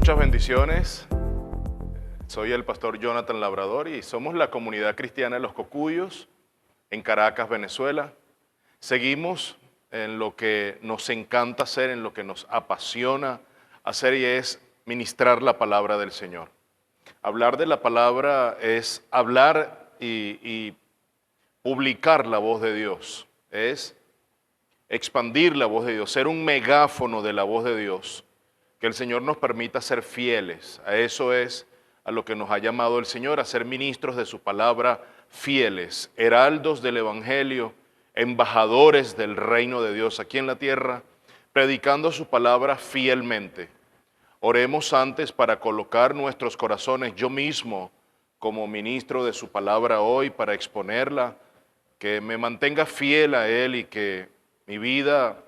Muchas bendiciones. Soy el pastor Jonathan Labrador y somos la comunidad cristiana de Los Cocuyos en Caracas, Venezuela. Seguimos en lo que nos encanta hacer, en lo que nos apasiona hacer, y es ministrar la palabra del Señor. Hablar de la palabra es hablar y publicar la voz de Dios, es expandir la voz de Dios, ser un megáfono de la voz de Dios. Que el Señor nos permita ser fieles. A eso es a lo que nos ha llamado el Señor, a ser ministros de su palabra fieles, heraldos del Evangelio, embajadores del reino de Dios aquí en la tierra, predicando su palabra fielmente. Oremos antes para colocar nuestros corazones, yo mismo como ministro de su palabra hoy, para exponerla, que me mantenga fiel a Él y que mi vida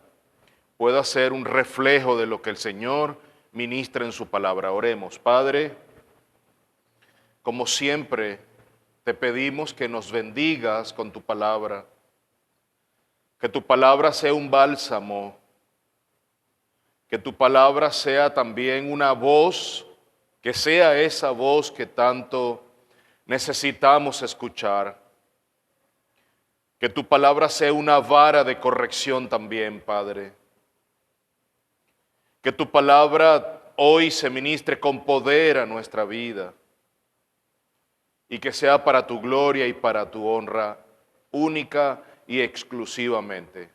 pueda ser un reflejo de lo que el Señor ministra en su palabra. Oremos. Padre, como siempre, te pedimos que nos bendigas con tu palabra, que tu palabra sea un bálsamo, que tu palabra sea también una voz, que sea esa voz que tanto necesitamos escuchar, que tu palabra sea una vara de corrección también, Padre. Que tu palabra hoy se ministre con poder a nuestra vida y que sea para tu gloria y para tu honra única y exclusivamente.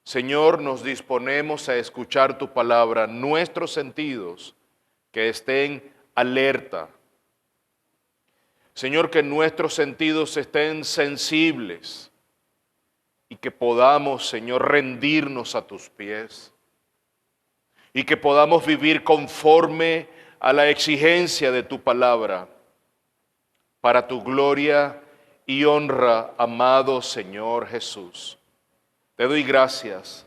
Señor, nos disponemos a escuchar tu palabra, nuestros sentidos que estén alerta. Señor, que nuestros sentidos estén sensibles y que podamos, Señor, rendirnos a tus pies. Y que podamos vivir conforme a la exigencia de tu palabra, para tu gloria y honra, amado Señor Jesús. Te doy gracias.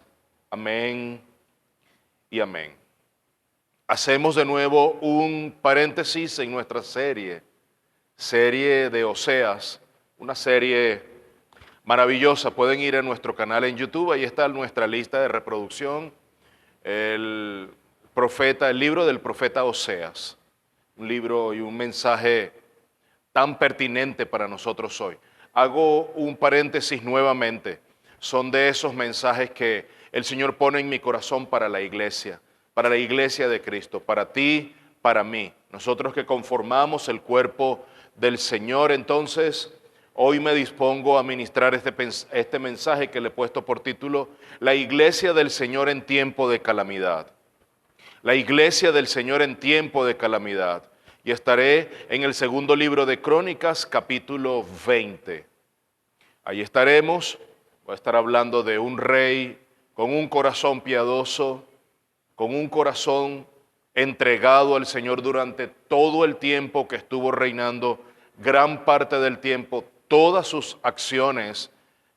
Amén y amén. Hacemos de nuevo un paréntesis en nuestra serie de Oseas, una serie maravillosa. Pueden ir a nuestro canal en YouTube, ahí está nuestra lista de reproducción. El libro del profeta Oseas, un libro y un mensaje tan pertinente para nosotros hoy. Hago un paréntesis nuevamente, son de esos mensajes que el Señor pone en mi corazón para la iglesia de Cristo, para ti, para mí, nosotros que conformamos el cuerpo del Señor. Entonces, hoy me dispongo a ministrar este mensaje que le he puesto por título, La iglesia del Señor en tiempo de calamidad. La iglesia del Señor en tiempo de calamidad. Y estaré en el segundo libro de Crónicas, capítulo 20. Ahí estaremos, voy a estar hablando de un rey con un corazón piadoso, con un corazón entregado al Señor durante todo el tiempo que estuvo reinando, gran parte del tiempo. Todas sus acciones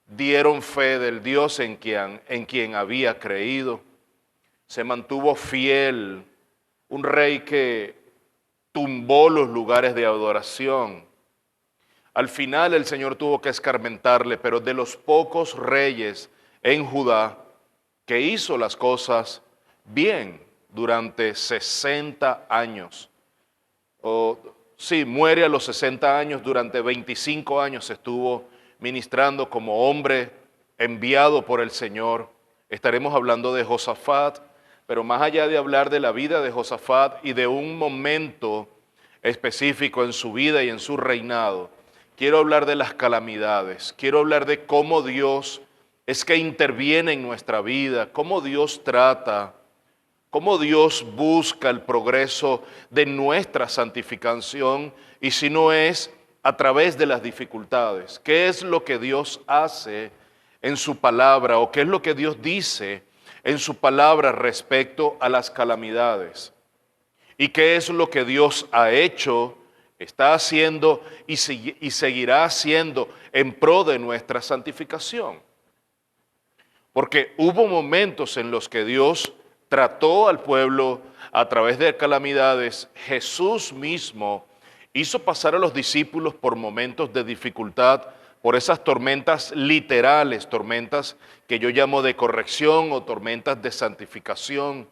dieron fe del Dios en quien había creído. Se mantuvo fiel, un rey que tumbó los lugares de adoración. Al final el Señor tuvo que escarmentarle, pero de los pocos reyes en Judá que hizo las cosas bien durante 60 años. Muere a los 60 años, durante 25 años estuvo ministrando como hombre enviado por el Señor. Estaremos hablando de Josafat, pero más allá de hablar de la vida de Josafat y de un momento específico en su vida y en su reinado, quiero hablar de las calamidades, quiero hablar de cómo Dios es que interviene en nuestra vida, cómo Dios trata, cómo Dios busca el progreso de nuestra santificación, y si no es a través de las dificultades. ¿Qué es lo que Dios hace en su palabra, o qué es lo que Dios dice en su palabra respecto a las calamidades? ¿Y qué es lo que Dios ha hecho, está haciendo y seguirá haciendo en pro de nuestra santificación? Porque hubo momentos en los que Dios trató al pueblo a través de calamidades. Jesús mismo hizo pasar a los discípulos por momentos de dificultad, por esas tormentas literales, tormentas que yo llamo de corrección o tormentas de santificación,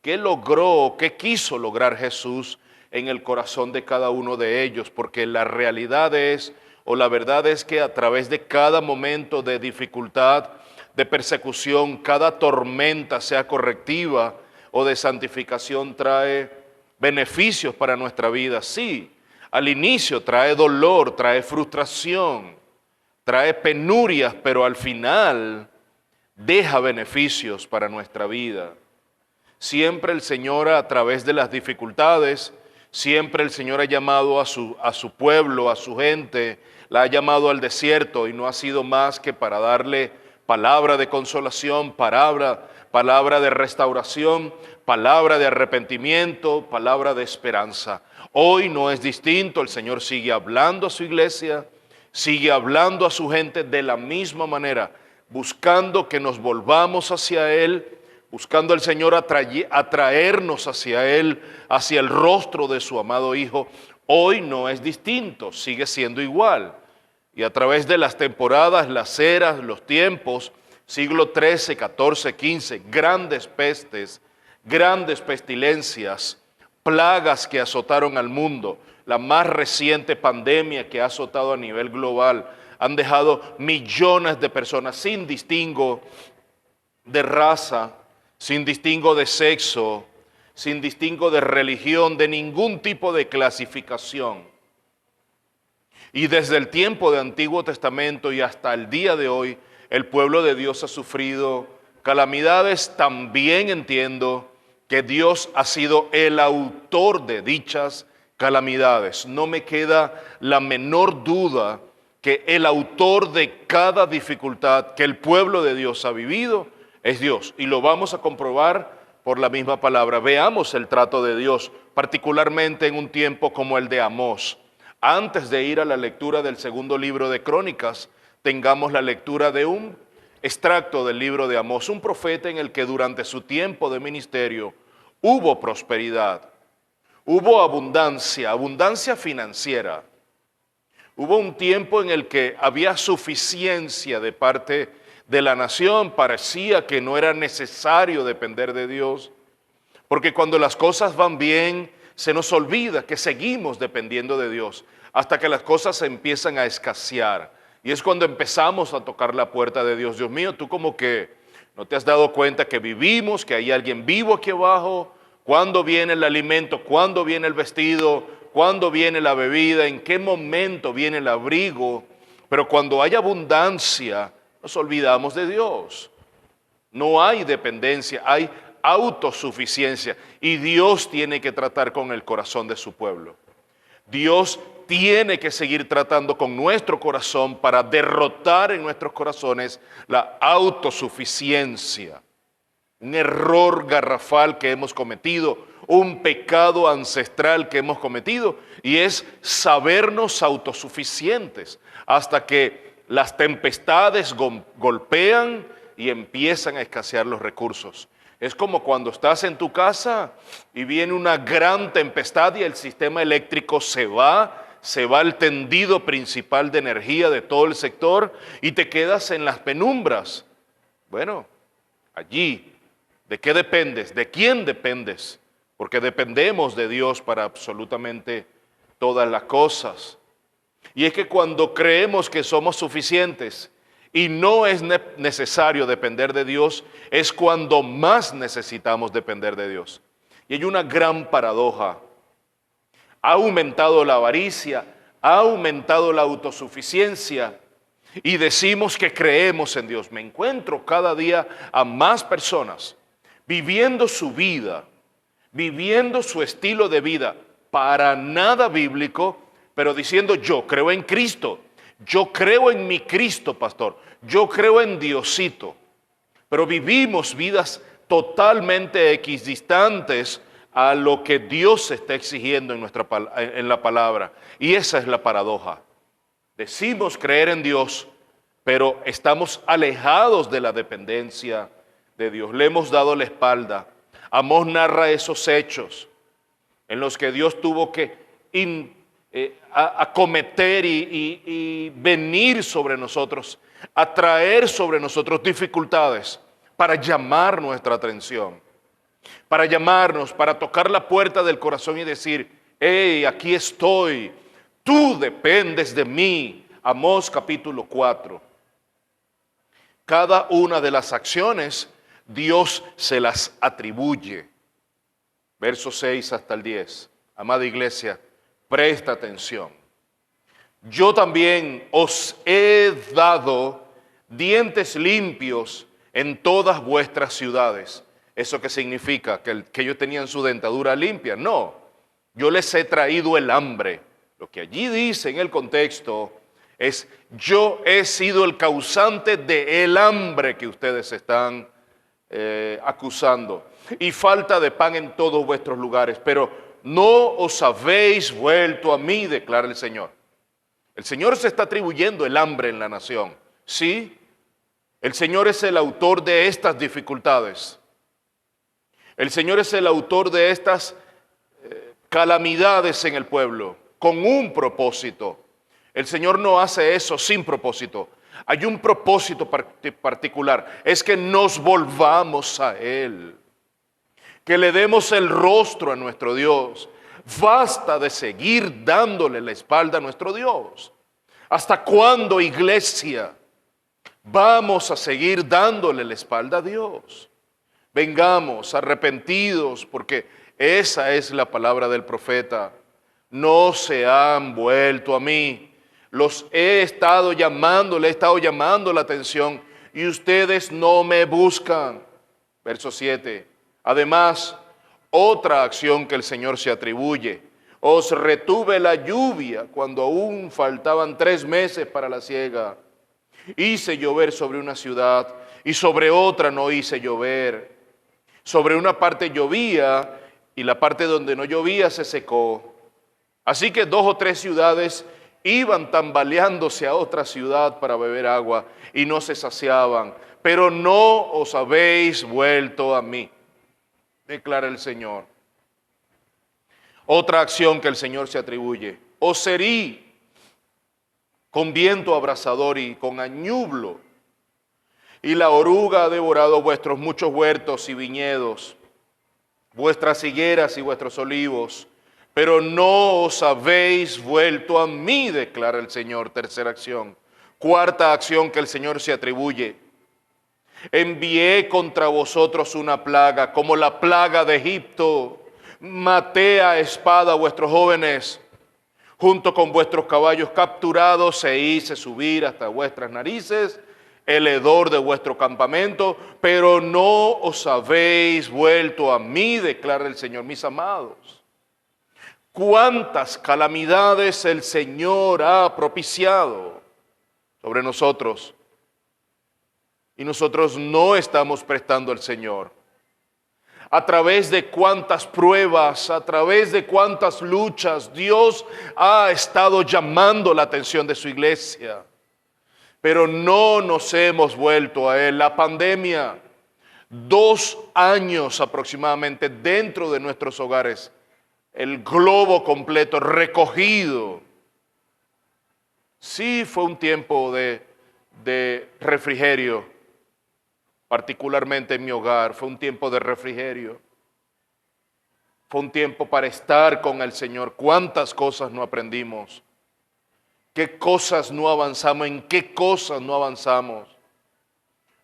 ¿Qué logró, qué quiso lograr Jesús en el corazón de cada uno de ellos? Porque la realidad es, o la verdad es que a través de cada momento de dificultad, de persecución, cada tormenta, sea correctiva o de santificación, trae beneficios para nuestra vida. Sí, al inicio trae dolor, trae frustración, trae penurias, pero al final deja beneficios para nuestra vida. Siempre el Señor, a través de las dificultades, siempre el Señor ha llamado a su pueblo, a su gente, la ha llamado al desierto, y no ha sido más que para darle palabra de consolación, palabra de restauración, palabra de arrepentimiento, palabra de esperanza. Hoy no es distinto, el Señor sigue hablando a su iglesia, sigue hablando a su gente de la misma manera, buscando que nos volvamos hacia Él, buscando al Señor atraernos hacia Él, hacia el rostro de su amado Hijo. Hoy no es distinto, sigue siendo igual. Y a través de las temporadas, las eras, los tiempos, siglo XIII, XIV, XV, grandes pestes, grandes pestilencias, plagas que azotaron al mundo, la más reciente pandemia que ha azotado a nivel global, han dejado millones de personas sin distingo de raza, sin distingo de sexo, sin distingo de religión, de ningún tipo de clasificación. Y desde el tiempo del Antiguo Testamento y hasta el día de hoy, el pueblo de Dios ha sufrido calamidades. También entiendo que Dios ha sido el autor de dichas calamidades. No me queda la menor duda que el autor de cada dificultad que el pueblo de Dios ha vivido es Dios. Y lo vamos a comprobar por la misma palabra. Veamos el trato de Dios, particularmente en un tiempo como el de Amós. Antes de ir a la lectura del segundo libro de Crónicas, tengamos la lectura de un extracto del libro de Amós, un profeta en el que durante su tiempo de ministerio hubo prosperidad, hubo abundancia, abundancia financiera. Hubo un tiempo en el que había suficiencia de parte de la nación, parecía que no era necesario depender de Dios, porque cuando las cosas van bien, se nos olvida que seguimos dependiendo de Dios hasta que las cosas se empiezan a escasear. Y es cuando empezamos a tocar la puerta de Dios. Dios mío, tú como que no te has dado cuenta que vivimos, que hay alguien vivo aquí abajo. ¿Cuándo viene el alimento? ¿Cuándo viene el vestido? ¿Cuándo viene la bebida? ¿En qué momento viene el abrigo? Pero cuando hay abundancia, nos olvidamos de Dios. No hay dependencia, hay autosuficiencia, y Dios tiene que tratar con el corazón de su pueblo. Dios tiene que seguir tratando con nuestro corazón para derrotar en nuestros corazones la autosuficiencia. Un error garrafal que hemos cometido, un pecado ancestral que hemos cometido, y es sabernos autosuficientes hasta que las tempestades golpean y empiezan a escasear los recursos. Es como cuando estás en tu casa y viene una gran tempestad y el sistema eléctrico se va el tendido principal de energía de todo el sector y te quedas en las penumbras. Bueno, allí, ¿de qué dependes? ¿De quién dependes? Porque dependemos de Dios para absolutamente todas las cosas. Y es que cuando creemos que somos suficientes y no es necesario depender de Dios, es cuando más necesitamos depender de Dios. Y hay una gran paradoja. Ha aumentado la avaricia, ha aumentado la autosuficiencia y decimos que creemos en Dios. Me encuentro cada día a más personas viviendo su vida, viviendo su estilo de vida para nada bíblico, pero diciendo yo creo en Cristo. Yo creo en mi Cristo, pastor. Yo creo en Diosito. Pero vivimos vidas totalmente equidistantes a lo que Dios está exigiendo en la palabra. Y esa es la paradoja. Decimos creer en Dios, pero estamos alejados de la dependencia de Dios. Le hemos dado la espalda. Amós narra esos hechos en los que Dios tuvo que acometer y venir sobre nosotros, a traer sobre nosotros dificultades para llamar nuestra atención. para llamarnos, para tocar la puerta del corazón y decir, hey, aquí estoy, tú dependes de mí. Amós capítulo 4. Cada una de las acciones Dios se las atribuye. Versos 6 hasta el 10. Amada iglesia, presta atención. Yo también os he dado dientes limpios en todas vuestras ciudades. ¿Eso qué significa? ¿Que ellos tenían su dentadura limpia? No, yo les he traído el hambre. Lo que allí dice en el contexto es, yo he sido el causante del hambre que ustedes están acusando. Y falta de pan en todos vuestros lugares, pero no os habéis vuelto a mí, declara el Señor. El Señor se está atribuyendo el hambre en la nación. Sí, el Señor es el autor de estas dificultades. El Señor es el autor de estas calamidades en el pueblo, con un propósito. El Señor no hace eso sin propósito. Hay un propósito particular, es que nos volvamos a Él, que le demos el rostro a nuestro Dios. Basta de seguir dándole la espalda a nuestro Dios. ¿Hasta cuándo, iglesia, vamos a seguir dándole la espalda a Dios? Vengamos arrepentidos, porque esa es la palabra del profeta. No se han vuelto a mí. Los he estado llamando, le he estado llamando la atención y ustedes no me buscan. Verso 7. Además, otra acción que el Señor se atribuye. Os retuve la lluvia cuando aún faltaban 3 meses para la siega. Hice llover sobre una ciudad y sobre otra no hice llover. Sobre una parte llovía y la parte donde no llovía se secó. Así que 2 o 3 ciudades iban tambaleándose a otra ciudad para beber agua y no se saciaban. Pero no os habéis vuelto a mí, declara el Señor. Otra acción que el Señor se atribuye. Os herí con viento abrasador y con añublo, y la oruga ha devorado vuestros muchos huertos y viñedos, vuestras higueras y vuestros olivos, pero no os habéis vuelto a mí, declara el Señor. Tercera acción. Cuarta acción que el Señor se atribuye. Envié contra vosotros una plaga, como la plaga de Egipto. Maté a espada a vuestros jóvenes, junto con vuestros caballos capturados, e hice subir hasta vuestras narices el hedor de vuestro campamento, pero no os habéis vuelto a mí, declara el Señor. Mis amados, cuántas calamidades el Señor ha propiciado sobre nosotros, y nosotros no estamos prestando al Señor. A través de cuántas pruebas, a través de cuántas luchas, Dios ha estado llamando la atención de su iglesia, pero no nos hemos vuelto a Él. La pandemia, 2 años aproximadamente dentro de nuestros hogares, el globo completo recogido. Sí, fue un tiempo de refrigerio, particularmente en mi hogar. Fue un tiempo de refrigerio. Fue un tiempo para estar con el Señor. ¿Cuántas cosas no aprendimos? ¿Qué cosas no avanzamos? ¿En qué cosas no avanzamos?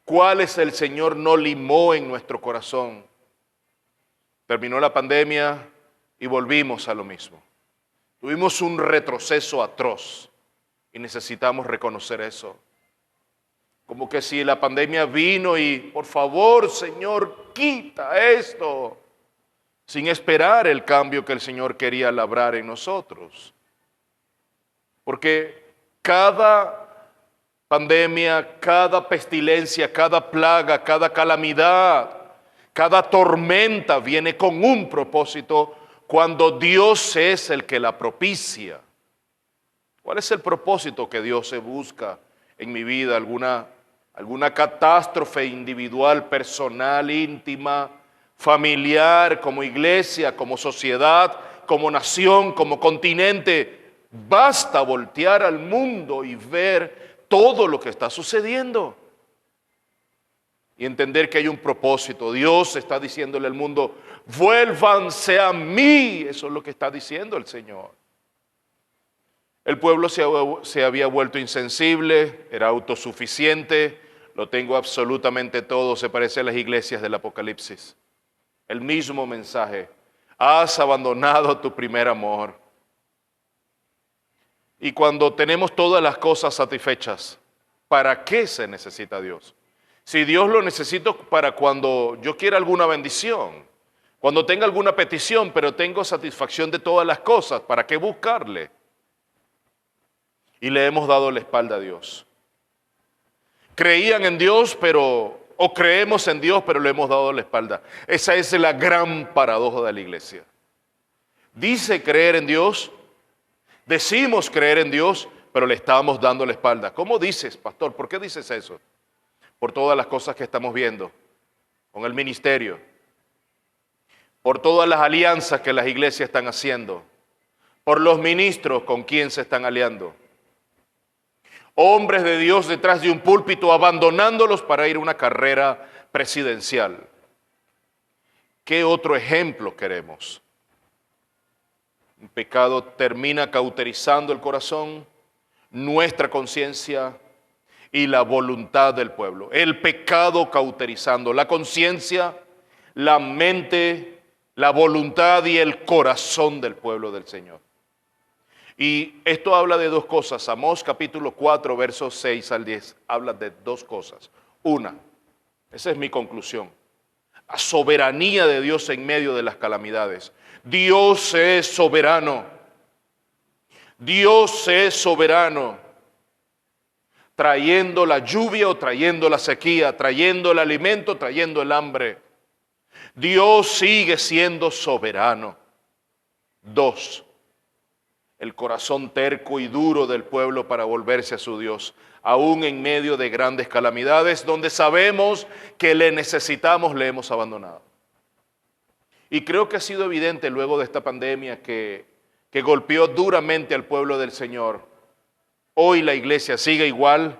¿Cuáles el Señor no limó en nuestro corazón? Terminó la pandemia y volvimos a lo mismo. Tuvimos un retroceso atroz y necesitamos reconocer eso. Como que si la pandemia vino y, por favor, Señor, quita esto, sin esperar el cambio que el Señor quería labrar en nosotros. Porque cada pandemia, cada pestilencia, cada plaga, cada calamidad, cada tormenta viene con un propósito cuando Dios es el que la propicia. ¿Cuál es el propósito que Dios se busca en mi vida? ¿Alguna catástrofe individual, personal, íntima, familiar, como iglesia, como sociedad, como nación, como continente? Basta voltear al mundo y ver todo lo que está sucediendo. y entender que hay un propósito. Dios está diciéndole al mundo, vuélvanse a mí. Eso es lo que está diciendo el Señor. El pueblo se había vuelto insensible, era autosuficiente, lo tengo absolutamente todo, se parece a las iglesias del Apocalipsis. El mismo mensaje, has abandonado tu primer amor. Y cuando tenemos todas las cosas satisfechas, ¿para qué se necesita Dios? Si Dios lo necesito para cuando yo quiera alguna bendición, cuando tenga alguna petición, pero tengo satisfacción de todas las cosas, ¿para qué buscarle? Y le hemos dado la espalda a Dios. Creían en Dios, o creemos en Dios, pero le hemos dado la espalda. Esa es la gran paradoja de la iglesia. Dice creer en Dios, decimos creer en Dios, pero le estamos dando la espalda. ¿Cómo dices, pastor? ¿Por qué dices eso? Por todas las cosas que estamos viendo con el ministerio, por todas las alianzas que las iglesias están haciendo, por los ministros con quien se están aliando. Hombres de Dios detrás de un púlpito abandonándolos para ir a una carrera presidencial. ¿Qué otro ejemplo queremos? El pecado termina cauterizando el corazón, nuestra conciencia y la voluntad del pueblo. El pecado cauterizando la conciencia, la mente, la voluntad y el corazón del pueblo del Señor. Y esto habla de dos cosas. Amós capítulo 4, versos 6 al 10, habla de dos cosas. Una, esa es mi conclusión, la soberanía de Dios en medio de las calamidades. Dios es soberano. Dios es soberano. Trayendo la lluvia o trayendo la sequía, trayendo el alimento, trayendo el hambre. Dios sigue siendo soberano. Dos, el corazón terco y duro del pueblo para volverse a su Dios, aún en medio de grandes calamidades, donde sabemos que le necesitamos, le hemos abandonado. Y creo que ha sido evidente luego de esta pandemia que golpeó duramente al pueblo del Señor. Hoy la iglesia sigue igual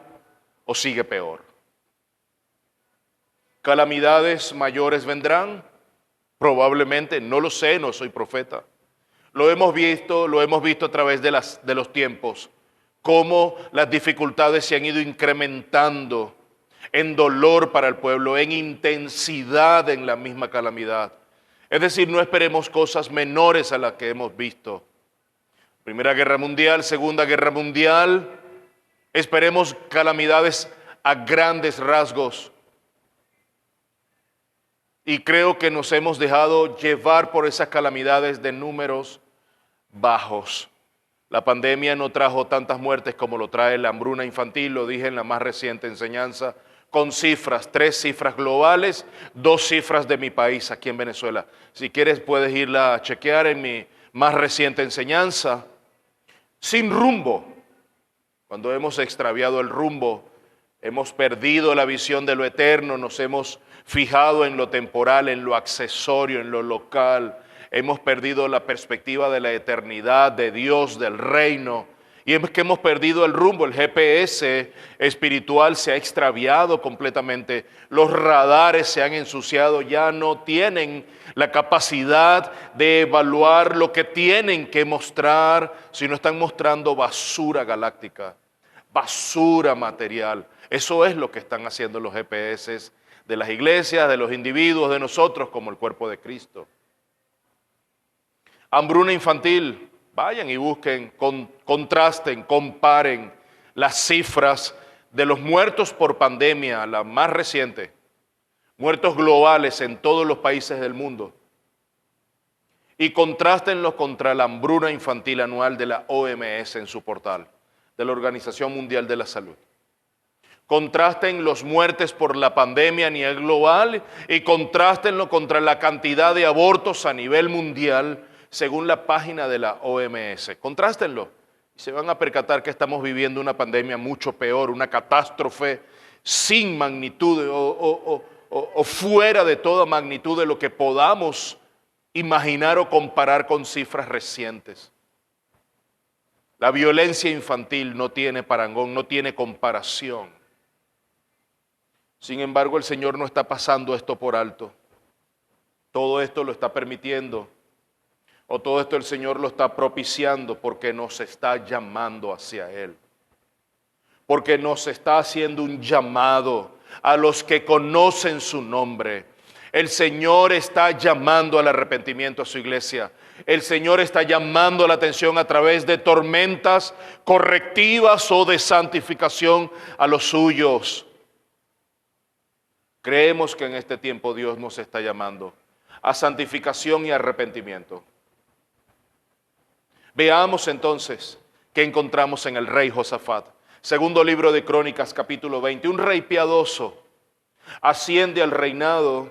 o sigue peor. ¿Calamidades mayores vendrán? Probablemente, no lo sé, no soy profeta. Lo hemos visto a través de los tiempos, cómo las dificultades se han ido incrementando en dolor para el pueblo, en intensidad en la misma calamidad. Es decir, no esperemos cosas menores a las que hemos visto. Primera Guerra Mundial, Segunda Guerra Mundial, esperemos calamidades a grandes rasgos. Y creo que nos hemos dejado llevar por esas calamidades de números bajos. La pandemia no trajo tantas muertes como lo trae la hambruna infantil, lo dije en la más reciente enseñanza, con cifras, 3 cifras globales, 2 cifras de mi país, aquí en Venezuela. Si quieres puedes irla a chequear en mi más reciente enseñanza. Sin rumbo. Cuando hemos extraviado el rumbo, hemos perdido la visión de lo eterno, nos hemos fijado en lo temporal, en lo accesorio, en lo local. Hemos perdido la perspectiva de la eternidad, de Dios, del reino. Y es que hemos perdido el rumbo, el GPS espiritual se ha extraviado completamente. Los radares se han ensuciado, ya no tienen la capacidad de evaluar lo que tienen que mostrar, sino están mostrando basura galáctica, basura material. Eso es lo que están haciendo los GPS de las iglesias, de los individuos, de nosotros como el cuerpo de Cristo. Hambruna infantil, vayan y busquen, contrasten, comparen las cifras de los muertos por pandemia, la más reciente, muertos globales en todos los países del mundo, y contrástenlo contra la hambruna infantil anual de la OMS en su portal, de la Organización Mundial de la Salud. Contrasten los muertes por la pandemia a nivel global y contrástenlo contra la cantidad de abortos a nivel mundial según la página de la OMS. Contrástenlo y se van a percatar que estamos viviendo una pandemia mucho peor, una catástrofe sin magnitud o fuera de toda magnitud de lo que podamos imaginar o comparar con cifras recientes. La violencia infantil no tiene parangón, no tiene comparación. Sin embargo, el Señor no está pasando esto por alto. Todo esto lo está permitiendo, o todo esto el Señor lo está propiciando porque nos está llamando hacia Él. Porque nos está haciendo un llamado a los que conocen su nombre. El Señor está llamando al arrepentimiento a su iglesia. El Señor está llamando la atención a través de tormentas correctivas o de santificación a los suyos. Creemos que en este tiempo Dios nos está llamando a santificación y arrepentimiento. Veamos entonces qué encontramos en el rey Josafat. Segundo libro de Crónicas, capítulo 20. Un rey piadoso asciende al reinado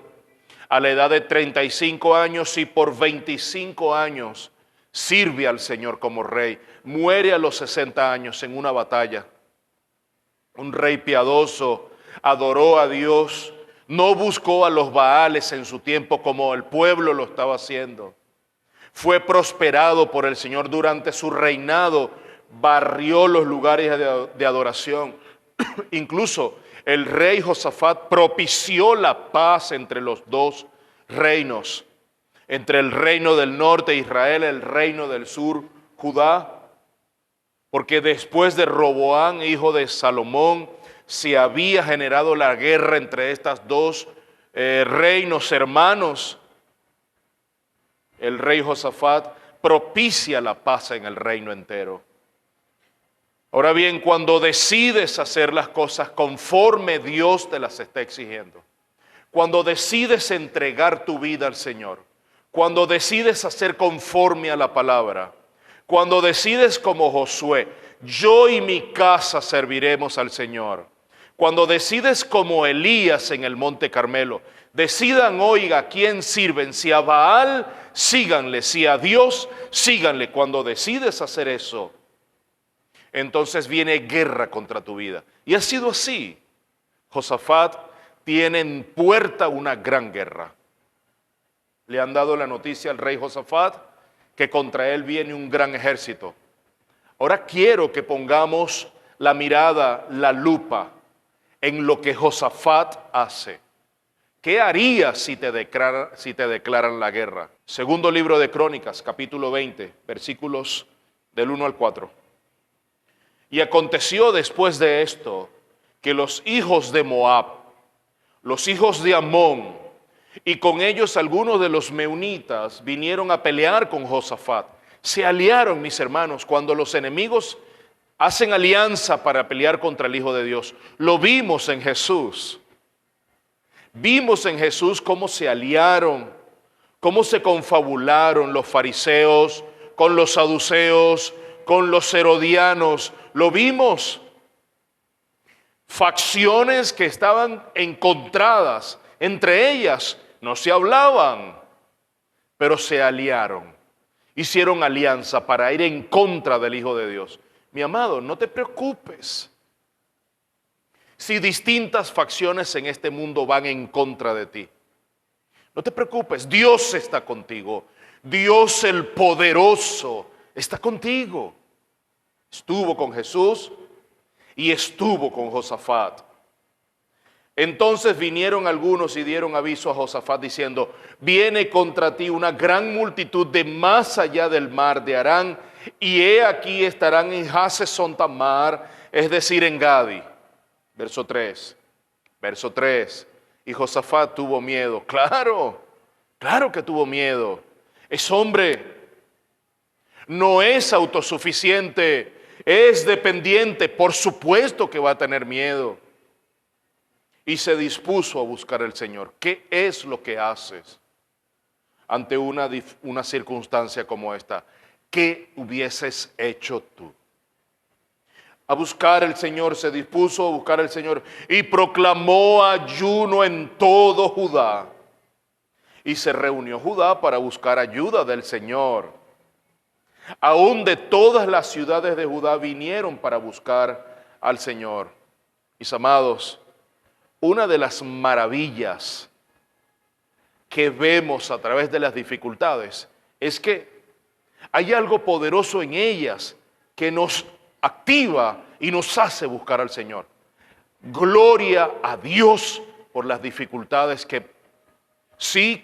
a la edad de 35 años y por 25 años sirve al Señor como rey. Muere a los 60 años en una batalla. Un rey piadoso, adoró a Dios, no buscó a los Baales en su tiempo como el pueblo lo estaba haciendo. Fue prosperado por el Señor durante su reinado. Barrió los lugares de adoración. Incluso el rey Josafat propició la paz entre los dos reinos, entre el reino del norte Israel, el reino del sur Judá, porque después de Roboán, hijo de Salomón, se había generado la guerra entre estas dos reinos hermanos. El rey Josafat propicia la paz en el reino entero. Ahora bien, cuando decides hacer las cosas conforme Dios te las está exigiendo, cuando decides entregar tu vida al Señor, cuando decides hacer conforme a la palabra, cuando decides como Josué, yo y mi casa serviremos al Señor, cuando decides como Elías en el monte Carmelo, decidan hoy a quién sirven, si a Baal, síganle, si a Dios, síganle. Cuando decides hacer eso, entonces viene guerra contra tu vida. Y ha sido así. Josafat tiene en puerta una gran guerra. Le han dado la noticia al rey Josafat que contra él viene un gran ejército. Ahora quiero que pongamos la mirada, la lupa, en lo que Josafat hace. ¿Qué harías si te declaran la guerra? Segundo libro de Crónicas, capítulo 20, versículos del 1 al 4. Y aconteció después de esto que los hijos de Moab, los hijos de Amón, y con ellos algunos de los meunitas vinieron a pelear con Josafat. Se aliaron, mis hermanos, cuando los enemigos hacen alianza para pelear contra el Hijo de Dios. Lo vimos en Jesús. Vimos en Jesús cómo se aliaron, cómo se confabularon los fariseos con los saduceos, con los herodianos. Lo vimos. Facciones que estaban encontradas, entre ellas no se hablaban, pero se aliaron. Hicieron alianza para ir en contra del Hijo de Dios. Mi amado, no te preocupes si distintas facciones en este mundo van en contra de ti. No te preocupes, Dios está contigo. Dios el poderoso está contigo. Estuvo con Jesús y estuvo con Josafat. Entonces vinieron algunos y dieron aviso a Josafat diciendo: viene contra ti una gran multitud de más allá del mar de Harán, y he aquí estarán en Hazezón Tamar, es decir, en Gadi. Verso 3. Y Josafat tuvo miedo. Claro que tuvo miedo. Es hombre, no es autosuficiente, es dependiente, por supuesto que va a tener miedo. Y se dispuso a buscar al Señor. ¿Qué es lo que haces ante una circunstancia como esta? ¿Qué hubieses hecho tú? A buscar al Señor, se dispuso a buscar al Señor y proclamó ayuno en todo Judá. Y se reunió Judá para buscar ayuda del Señor. Aún de todas las ciudades de Judá vinieron para buscar al Señor. Mis amados, una de las maravillas que vemos a través de las dificultades es que hay algo poderoso en ellas que nos activa y nos hace buscar al Señor. Gloria a Dios por las dificultades que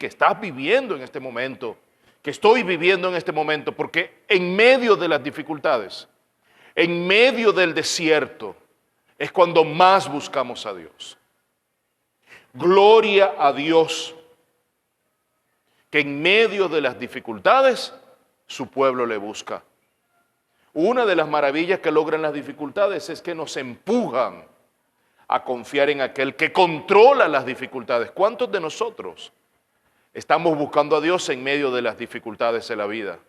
estás viviendo en este momento, que estoy viviendo en este momento, porque en medio de las dificultades, en medio del desierto, es cuando más buscamos a Dios. Gloria a Dios, que en medio de las dificultades, su pueblo le busca. Una de las maravillas que logran las dificultades es que nos empujan a confiar en aquel que controla las dificultades. ¿Cuántos de nosotros estamos buscando a Dios en medio de las dificultades de la vida?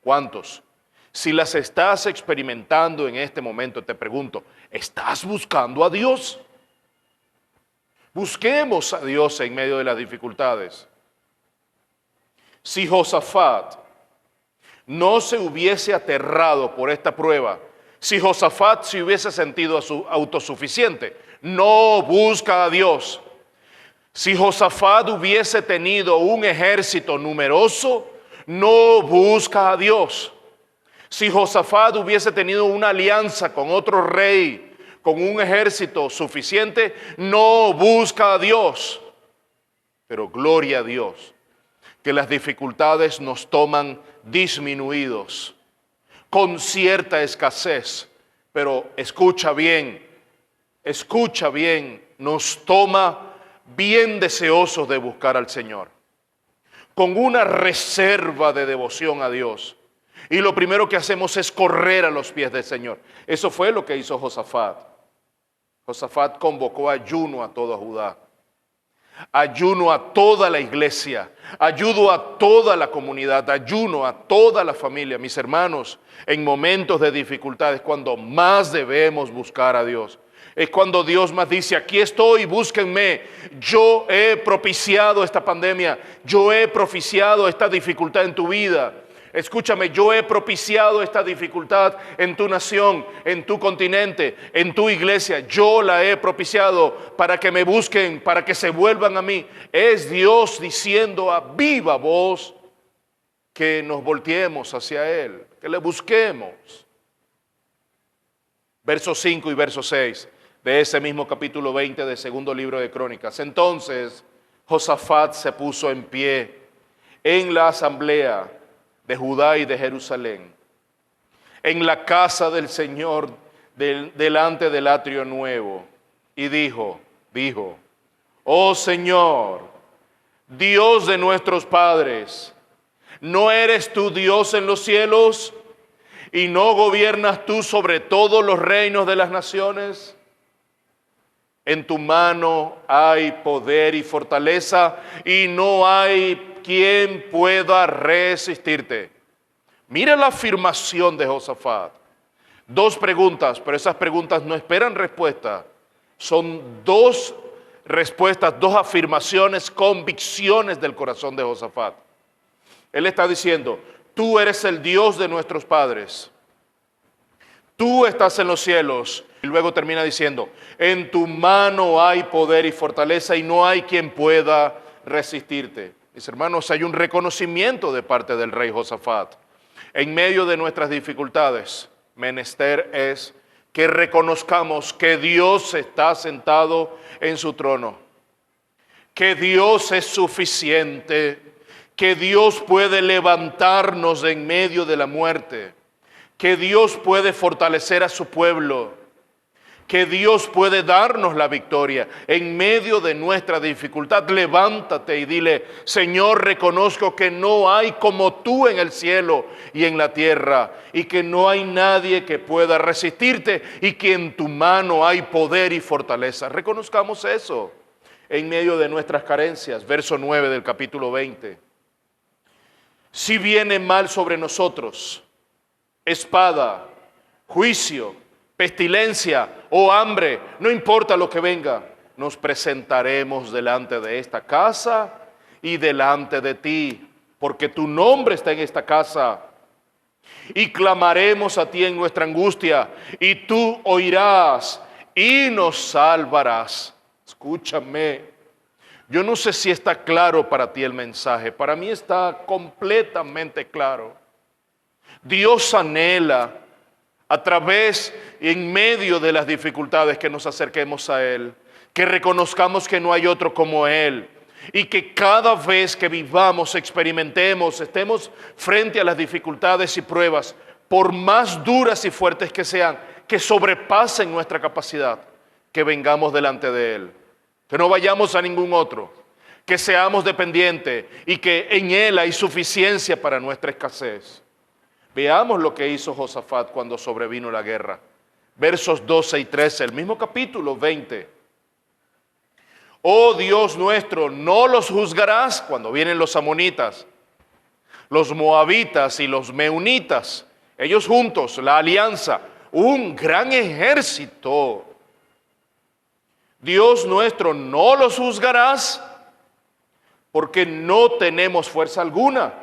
¿Cuántos? Si las estás experimentando en este momento, te pregunto, ¿estás buscando a Dios? Busquemos a Dios en medio de las dificultades. Si Josafat no se hubiese aterrado por esta prueba, si Josafat se hubiese sentido autosuficiente, no busca a Dios. Si Josafat hubiese tenido un ejército numeroso, no busca a Dios. Si Josafat hubiese tenido una alianza con otro rey, con un ejército suficiente, no busca a Dios. Pero gloria a Dios, que las dificultades nos toman disminuidos, con cierta escasez, pero escucha bien, nos toma bien deseosos de buscar al Señor, con una reserva de devoción a Dios. Y lo primero que hacemos es correr a los pies del Señor. Eso fue lo que hizo Josafat. Josafat convocó ayuno a toda Judá, ayuno a toda la iglesia, ayuno a toda la comunidad, ayuno a toda la familia. Mis hermanos, en momentos de dificultades, cuando más debemos buscar a Dios, es cuando Dios más dice, aquí estoy, búsquenme. Yo he propiciado esta pandemia, yo he propiciado esta dificultad en tu vida. Escúchame, yo he propiciado esta dificultad en tu nación, en tu continente, en tu iglesia. Yo la he propiciado para que me busquen, para que se vuelvan a mí. Es Dios diciendo a viva voz que nos volteemos hacia Él, que le busquemos. Versos 5 y verso 6 de ese mismo capítulo 20 del segundo libro de Crónicas. Entonces Josafat se puso en pie en la asamblea de Judá y de Jerusalén, en la casa del Señor, delante del atrio nuevo, y dijo, oh Señor, Dios de nuestros padres, ¿no eres tú Dios en los cielos? ¿Y no gobiernas tú sobre todos los reinos de las naciones? En tu mano hay poder y fortaleza, y no hay quien pueda resistirte. Mira la afirmación de Josafat. Dos preguntas, pero esas preguntas no esperan respuesta. Son dos respuestas, dos afirmaciones, convicciones del corazón de Josafat. Él está diciendo, tú eres el Dios de nuestros padres. Tú estás en los cielos. Y luego termina diciendo, en tu mano hay poder y fortaleza y no hay quien pueda resistirte. Mis hermanos, hay un reconocimiento de parte del rey Josafat. En medio de nuestras dificultades, menester es que reconozcamos que Dios está sentado en su trono, que Dios es suficiente, que Dios puede levantarnos en medio de la muerte, que Dios puede fortalecer a su pueblo, que Dios puede darnos la victoria en medio de nuestra dificultad. Levántate y dile, Señor, reconozco que no hay como tú en el cielo y en la tierra, y que no hay nadie que pueda resistirte, y que en tu mano hay poder y fortaleza. Reconozcamos eso en medio de nuestras carencias. Verso 9 del capítulo 20. Si viene mal sobre nosotros, espada, juicio, pestilencia o hambre, no importa lo que venga, nos presentaremos delante de esta casa y delante de ti, porque tu nombre está en esta casa. Y clamaremos a ti en nuestra angustia, y tú oirás y nos salvarás. Escúchame, yo no sé si está claro para ti el mensaje, para mí está completamente claro. Dios anhela a través y en medio de las dificultades que nos acerquemos a Él, que reconozcamos que no hay otro como Él y que cada vez que vivamos, experimentemos, estemos frente a las dificultades y pruebas, por más duras y fuertes que sean, que sobrepasen nuestra capacidad, que vengamos delante de Él, que no vayamos a ningún otro, que seamos dependientes y que en Él hay suficiencia para nuestra escasez. Veamos lo que hizo Josafat cuando sobrevino la guerra. Versos 12 y 13, el mismo capítulo 20. Oh Dios nuestro, ¿no los juzgarás cuando vienen los amonitas, los moabitas y los meunitas? Ellos juntos, la alianza, un gran ejército. Dios nuestro, ¿no los juzgarás? Porque no tenemos fuerza alguna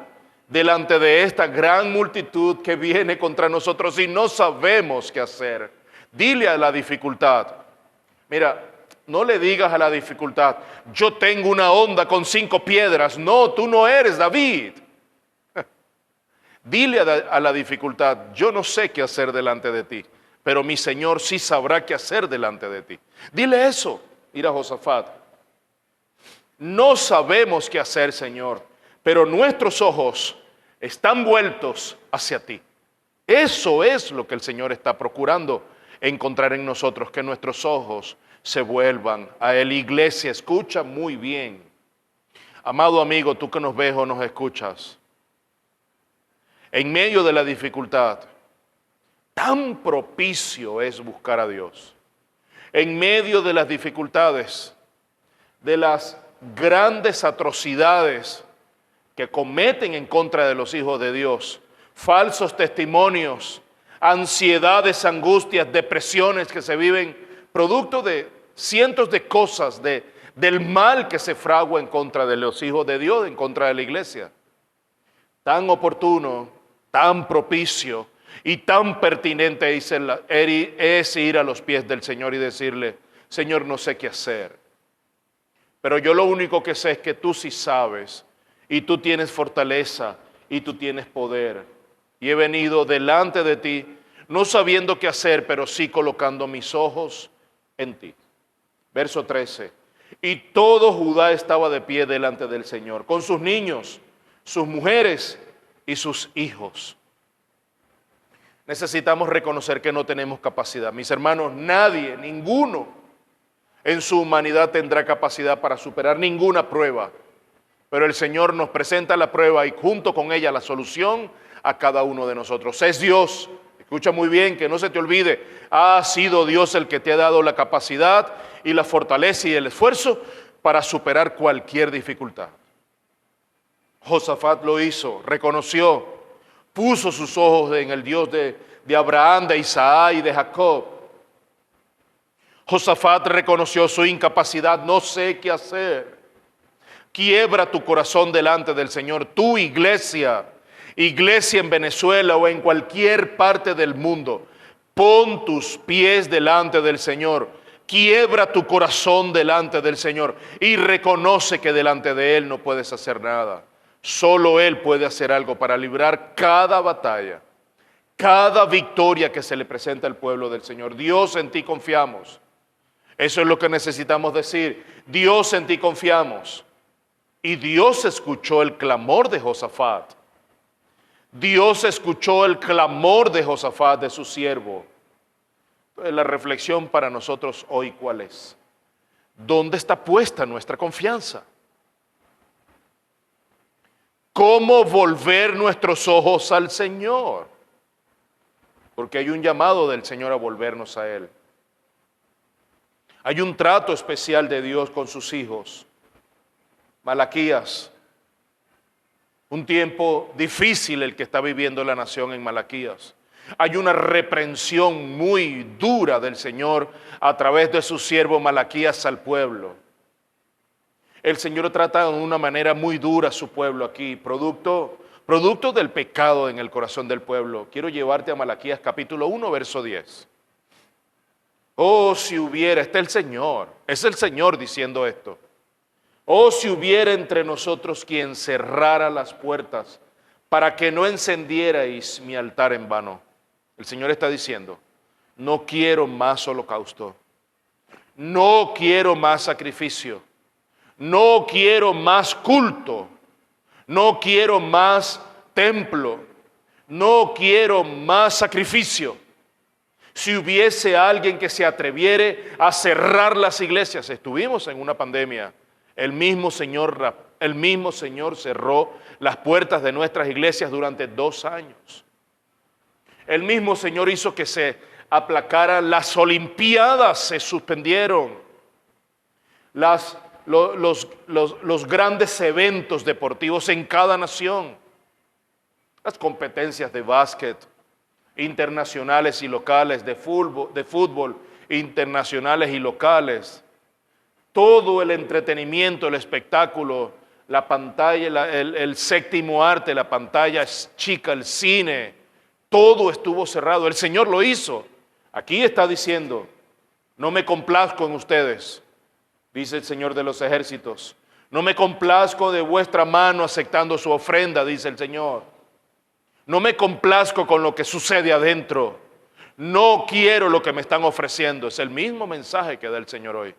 delante de esta gran multitud que viene contra nosotros y no sabemos qué hacer. Dile a la dificultad, mira, no le digas a la dificultad, yo tengo una onda con 5 piedras. No, tú no eres David. Dile a la dificultad, yo no sé qué hacer delante de ti, pero mi Señor sí sabrá qué hacer delante de ti. Dile eso. Mira, Josafat, no sabemos qué hacer, Señor, pero nuestros ojos están vueltos hacia ti. Eso es lo que el Señor está procurando encontrar en nosotros, que nuestros ojos se vuelvan a Él. Iglesia, escucha muy bien. Amado amigo, tú que nos ves o nos escuchas, en medio de la dificultad, tan propicio es buscar a Dios. En medio de las dificultades, de las grandes atrocidades que cometen en contra de los hijos de Dios, falsos testimonios, ansiedades, angustias, depresiones que se viven, producto de cientos de cosas, del mal que se fragua en contra de los hijos de Dios, en contra de la iglesia. Tan oportuno, tan propicio y tan pertinente es ir a los pies del Señor y decirle, Señor, no sé qué hacer, pero yo lo único que sé es que tú sí sabes, y tú tienes fortaleza, y tú tienes poder, y he venido delante de ti, no sabiendo qué hacer, pero sí colocando mis ojos en ti. Verso 13, y todo Judá estaba de pie delante del Señor, con sus niños, sus mujeres y sus hijos. Necesitamos reconocer que no tenemos capacidad. Mis hermanos, nadie, ninguno en su humanidad tendrá capacidad para superar ninguna prueba. Pero el Señor nos presenta la prueba y junto con ella la solución a cada uno de nosotros. Es Dios, escucha muy bien, que no se te olvide, ha sido Dios el que te ha dado la capacidad y la fortaleza y el esfuerzo para superar cualquier dificultad. Josafat lo hizo, reconoció, puso sus ojos en el Dios de Abraham, de Isaac y de Jacob. Josafat reconoció su incapacidad, no sé qué hacer. Quiebra tu corazón delante del Señor, tu iglesia en Venezuela o en cualquier parte del mundo. Pon tus pies delante del Señor, quiebra tu corazón delante del Señor y reconoce que delante de Él no puedes hacer nada. Solo Él puede hacer algo para librar cada batalla, cada victoria que se le presenta al pueblo del Señor. Dios, en ti confiamos. Eso es lo que necesitamos decir. Dios, en ti confiamos. Y Dios escuchó el clamor de Josafat. Dios escuchó el clamor de Josafat, de su siervo. Entonces, la reflexión para nosotros hoy, ¿cuál es? ¿Dónde está puesta nuestra confianza? ¿Cómo volver nuestros ojos al Señor? Porque hay un llamado del Señor a volvernos a Él. Hay un trato especial de Dios con sus hijos. Malaquías, un tiempo difícil el que está viviendo la nación en Malaquías. Hay una reprensión muy dura del Señor a través de su siervo Malaquías al pueblo. El Señor trata de una manera muy dura a su pueblo aquí, producto del pecado en el corazón del pueblo. Quiero llevarte a Malaquías capítulo 1, verso 10. Oh, si hubiera, está el Señor, es el Señor diciendo esto. Oh, si hubiera entre nosotros quien cerrara las puertas para que no encendierais mi altar en vano. El Señor está diciendo, no quiero más holocausto, no quiero más sacrificio, no quiero más culto, no quiero más templo, no quiero más sacrificio. Si hubiese alguien que se atreviere a cerrar las iglesias, estuvimos en una pandemia, el mismo Señor cerró las puertas de nuestras iglesias durante 2 años. El mismo Señor hizo que se aplacaran las olimpiadas, se suspendieron. Los grandes eventos deportivos en cada nación. Las competencias de básquet internacionales y locales, de fútbol internacionales y locales. Todo el entretenimiento, el espectáculo, la pantalla, el séptimo arte, la pantalla chica, el cine, todo estuvo cerrado. El Señor lo hizo. Aquí está diciendo, no me complazco en ustedes, dice el Señor de los ejércitos. No me complazco de vuestra mano aceptando su ofrenda, dice el Señor. No me complazco con lo que sucede adentro. No quiero lo que me están ofreciendo. Es el mismo mensaje que da el Señor hoy.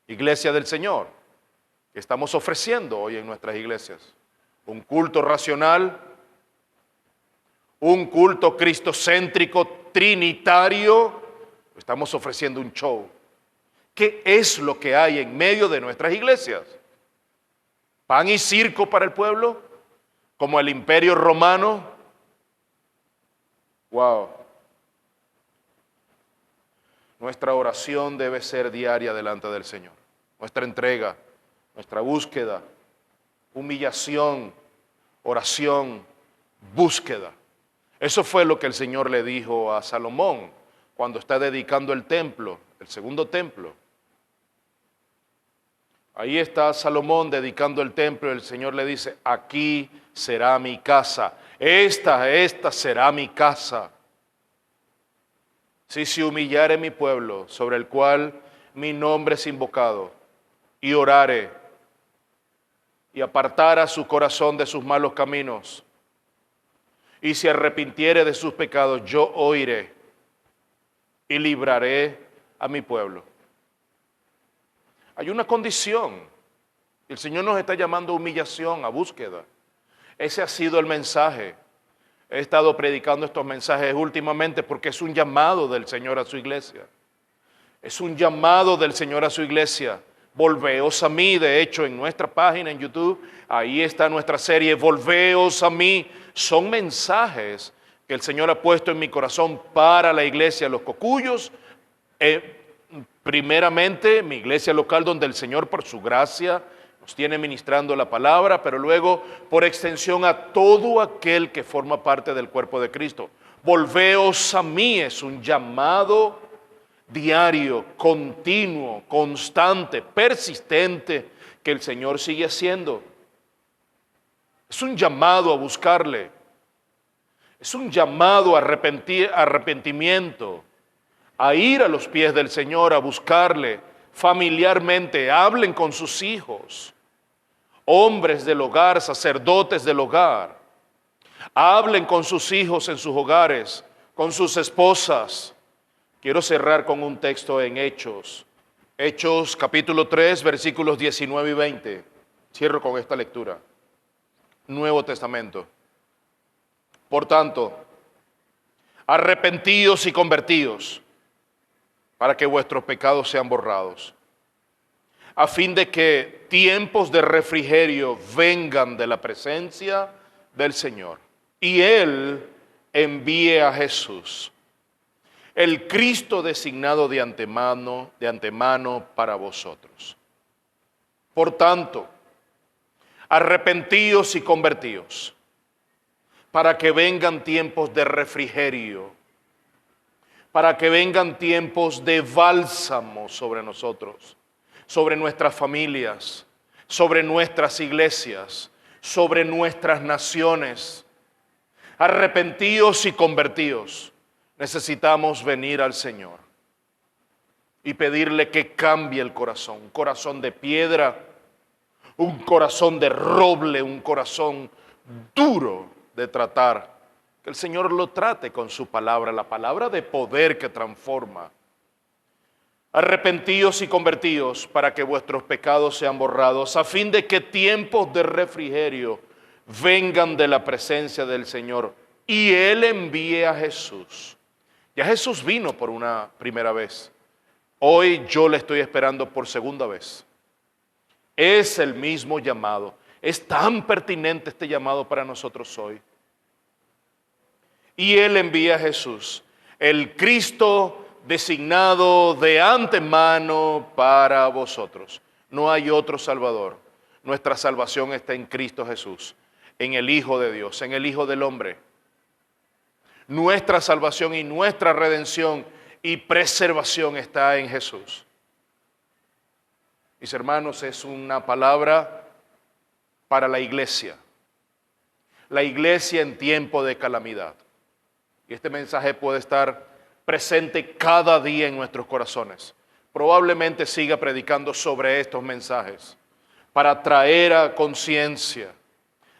Iglesia del Señor, que estamos ofreciendo hoy en nuestras iglesias. Un culto racional, un culto cristocéntrico, trinitario. Estamos ofreciendo un show. ¿Qué es lo que hay en medio de nuestras iglesias? ¿Pan y circo para el pueblo? ¿Como el Imperio Romano? Wow. Nuestra oración debe ser diaria delante del Señor. Nuestra entrega, nuestra búsqueda, humillación, oración, búsqueda. Eso fue lo que el Señor le dijo a Salomón cuando está dedicando el templo, el segundo templo. Ahí está Salomón dedicando el templo y el Señor le dice, aquí será mi casa, esta será mi casa. Si se humillare mi pueblo, sobre el cual mi nombre es invocado, y orare, y apartara su corazón de sus malos caminos, y se arrepintiere de sus pecados, yo oiré y libraré a mi pueblo. Hay una condición. El Señor nos está llamando a humillación, a búsqueda. Ese ha sido el mensaje. He estado predicando estos mensajes últimamente porque es un llamado del Señor a su iglesia. Es un llamado del Señor a su iglesia. Volveos a mí, de hecho, en nuestra página en YouTube, ahí está nuestra serie, Volveos a mí. Son mensajes que el Señor ha puesto en mi corazón para la iglesia, los Cocuyos, primeramente mi iglesia local donde el Señor por su gracia nos tiene ministrando la palabra, pero luego por extensión a todo aquel que forma parte del cuerpo de Cristo. Volveos a mí es un llamado diario, continuo, constante, persistente que el Señor sigue haciendo. Es un llamado a buscarle. Es un llamado a arrepentimiento, a ir a los pies del Señor, a buscarle familiarmente. Hablen con sus hijos, hombres del hogar, sacerdotes del hogar. Hablen con sus hijos en sus hogares, con sus esposas. Quiero cerrar con un texto en Hechos. Hechos capítulo 3, versículos 19 y 20. Cierro con esta lectura. Nuevo Testamento. Por tanto, arrepentíos y convertíos, para que vuestros pecados sean borrados, a fin de que tiempos de refrigerio vengan de la presencia del Señor, y Él envíe a Jesús, el Cristo designado de antemano para vosotros. Por tanto, arrepentíos y convertíos, para que vengan tiempos de refrigerio, para que vengan tiempos de bálsamo sobre nosotros, sobre nuestras familias, sobre nuestras iglesias, sobre nuestras naciones. Arrepentíos y convertíos. Necesitamos venir al Señor y pedirle que cambie el corazón, un corazón de piedra, un corazón de roble, un corazón duro de tratar, Que el Señor lo trate con su palabra, la palabra de poder que transforma. Arrepentíos y convertíos para que vuestros pecados sean borrados, a fin de que tiempos de refrigerio vengan de la presencia del Señor y Él envíe a Jesús. Ya Jesús vino por una primera vez. Hoy yo le estoy esperando por segunda vez. Es el mismo llamado. Es tan pertinente este llamado para nosotros hoy. Y Él envía a Jesús, el Cristo designado de antemano para vosotros. No hay otro Salvador. Nuestra salvación está en Cristo Jesús, en el Hijo de Dios, en el Hijo del Hombre. Nuestra salvación y nuestra redención y preservación está en Jesús. Mis hermanos, es una palabra para la iglesia en tiempo de calamidad. Y este mensaje puede estar presente cada día en nuestros corazones. Probablemente siga predicando sobre estos mensajes para traer a conciencia,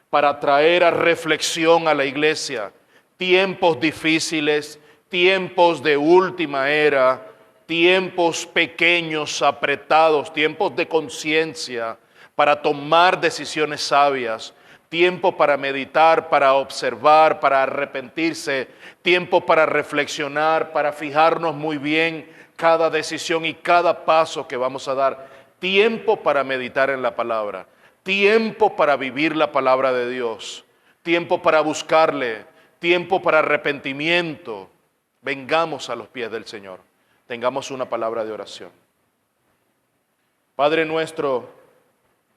para traer a reflexión a la iglesia tiempos difíciles, tiempos de última era, tiempos pequeños, apretados, tiempos de conciencia para tomar decisiones sabias, tiempo para meditar, para observar, para arrepentirse, tiempo para reflexionar, para fijarnos muy bien cada decisión y cada paso que vamos a dar, tiempo para meditar en la palabra, tiempo para vivir la palabra de Dios, tiempo para buscarle, tiempo para arrepentimiento. Vengamos a los pies del Señor, tengamos una palabra de oración. Padre nuestro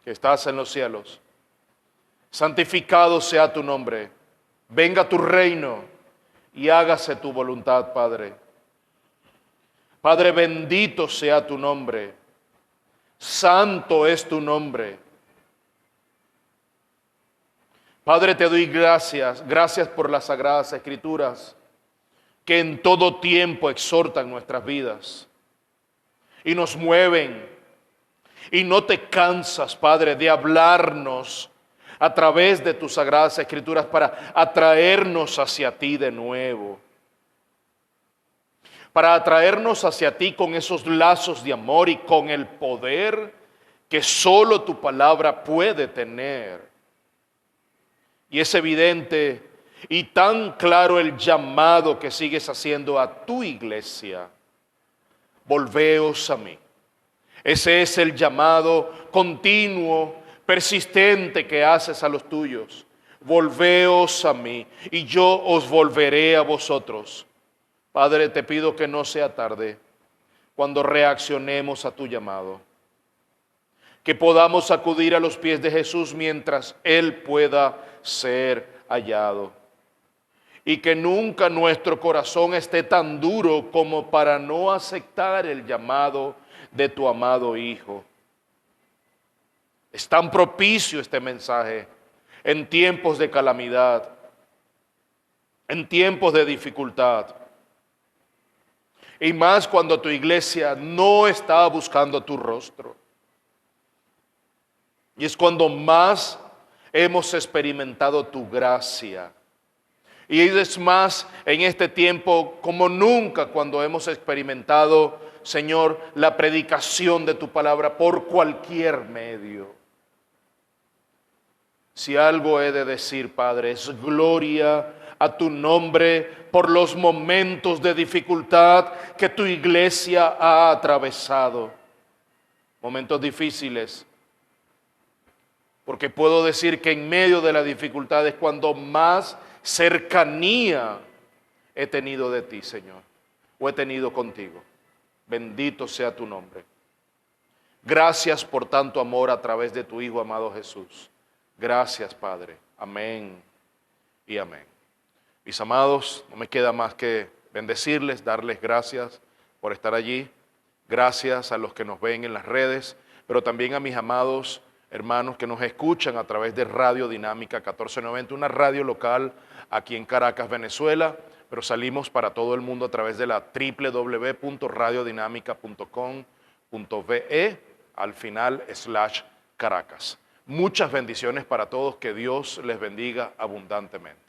que estás en los cielos, santificado sea tu nombre, venga tu reino y hágase tu voluntad, Padre. Padre, bendito sea tu nombre, santo es tu nombre. Padre, te doy gracias por las sagradas escrituras que en todo tiempo exhortan nuestras vidas y nos mueven. Y no te cansas, Padre, de hablarnos a través de tus sagradas escrituras para atraernos hacia ti de nuevo. Para atraernos hacia ti con esos lazos de amor y con el poder que solo tu palabra puede tener. Y es evidente y tan claro el llamado que sigues haciendo a tu iglesia. Volveos a mí. Ese es el llamado continuo, persistente que haces a los tuyos. Volveos a mí y yo os volveré a vosotros. Padre, te pido que no sea tarde cuando reaccionemos a tu llamado. Que podamos acudir a los pies de Jesús mientras Él pueda ser hallado. Y que nunca nuestro corazón esté tan duro como para no aceptar el llamado de tu amado Hijo. Es tan propicio este mensaje en tiempos de calamidad, en tiempos de dificultad. Y más cuando tu iglesia no está buscando tu rostro. Y es cuando más hemos experimentado tu gracia. Y es más en este tiempo como nunca cuando hemos experimentado, Señor, la predicación de tu palabra por cualquier medio. Si algo he de decir, Padre, es gloria a tu nombre por los momentos de dificultad que tu iglesia ha atravesado. Momentos difíciles. Porque puedo decir que en medio de la dificultad es cuando más cercanía he tenido de ti, Señor, o he tenido contigo. Bendito sea tu nombre. Gracias por tanto amor a través de tu Hijo amado Jesús. Gracias, Padre. Amén y amén. Mis amados, no me queda más que bendecirles, darles gracias por estar allí. Gracias a los que nos ven en las redes, pero también a mis amados hermanos que nos escuchan a través de Radio Dinámica 1490, una radio local aquí en Caracas, Venezuela, pero salimos para todo el mundo a través de la www.radiodinamica.com.be, al final /Caracas. Muchas bendiciones para todos, que Dios les bendiga abundantemente.